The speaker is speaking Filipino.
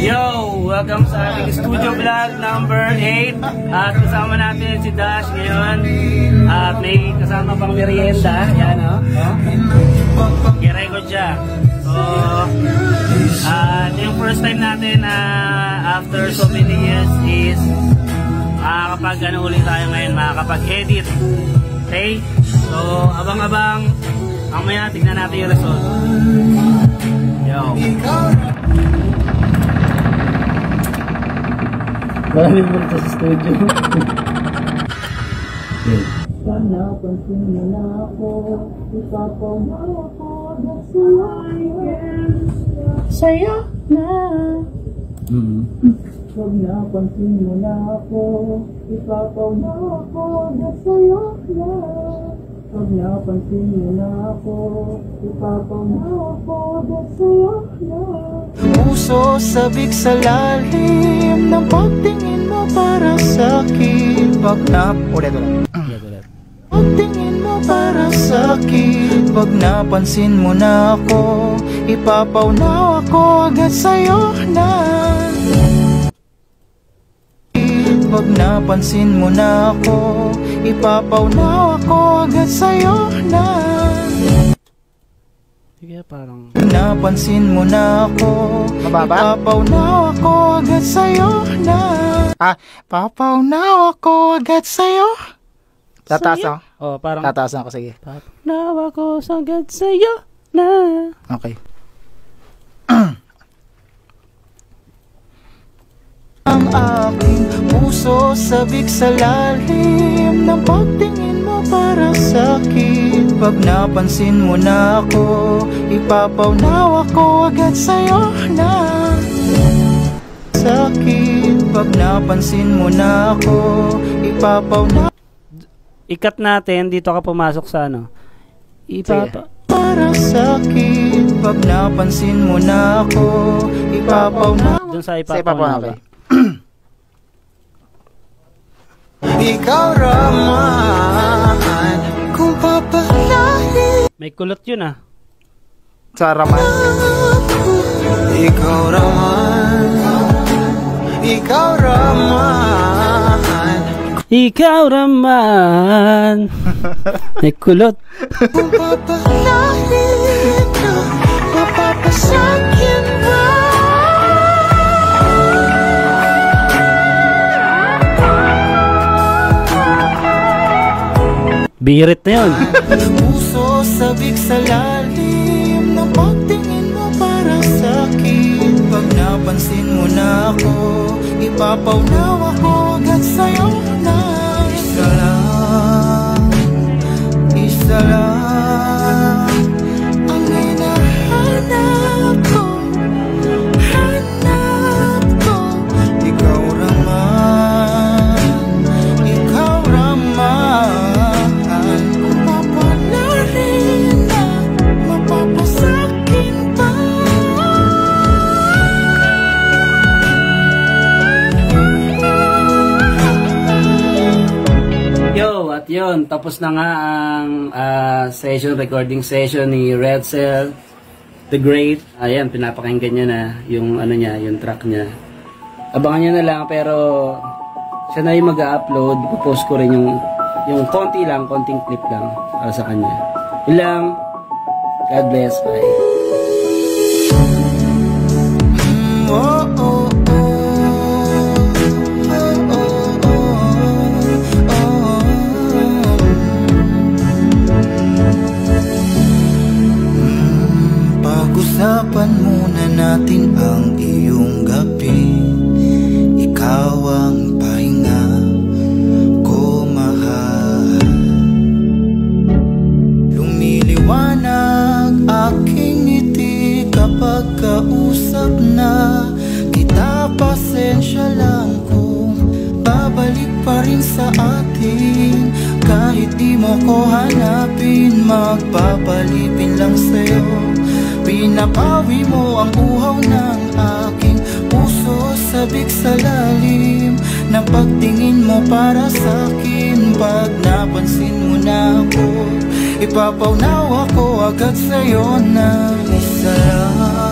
Yo! Welcome sa ating studio vlog number 8. At kasama natin si Dash ngayon. At may kasama pang merienda. Yan o. Girecord siya. So, yung first time natin after so many years is makakapag ulit tayo ngayon, makakapag-edit. Okay? So, abang-abang. Mamaya, tignan natin yung result. Yo! Maraming punta sa studio. Sana pansin mo na ako, ipapamaw ako sa'yo na. Huwag na pansin mo na ako, ipapamaw ako sa'yo na. Huwag na pansin mo na ako, ipapamaw ako sa'yo na. Puso sabik sa lalim ng pagtingin mo para sa'kin. Ulit. Pagtingin mo para sa'kin. Pag napansin mo na ako, ipapaunaw ako agad sa'yo na. Pag napansin mo na ako, ipapaunaw ako agad sa'yo na. Sige, parang napansin mo na ako, ipapaunaw ako agad sa'yo na. Papaunaw ako agad sa'yo. Tataas ako? Oh, parang tataas ako, sige. Papaunaw ako agad sa'yo na. Okay. Ang aking puso sabik sa lalim ng pagtingin mo para sa'kin. Pag napansin mo na ako, ipapaunaw ako agad sa'yo na. Sa'kin, pag napansin mo na ako, ipapaunaw. Ikat natin, dito ka pumasok sa para sa'kin, pag napansin mo na ako, ipapaunaw. Doon sa ipapaunaw. Ikaw raman, kung papalahin. May kulot yun Sa raman. Ikaw raman, ikaw raman, ikaw raman. May kulot. kung papalahin ka, mapapasakin ba? Birit na yun. Puso sabik sa lalim ng pagtingin mo para sa'kin. Pag napansin mo na ako, ipapaunaw ako agad sa'yo na. Isa lang ang hinahanap ko. Hanap ko. Ikaw raman, ikaw raman. At yun, tapos na nga ang recording session ni Redsel The Great. Ayan, pinapakinggan niya na yung yung track niya. Abangan niya na lang, pero siya na yung mag-upload. Ipopost ko rin yung konting clip lang para sa kanya. Yun lang. God bless. Bye. Pag-usapan muna natin ang iyong gabi. Ikaw ang pahinga ko, mahal. Lumiliwanag aking ngiti kapag kausap na kita. Pasensya lang kung babalik pa rin sa atin. Kahit di mo ko hanapin, magpapalipin lang sa'yo. Pinapawi mo ang uhaw ng aking puso, sabik sa lalim ng pagtingin mo para sa'kin. Pag napansin mo na ako, ipapaunaw ako agad sa'yo na. Isa lang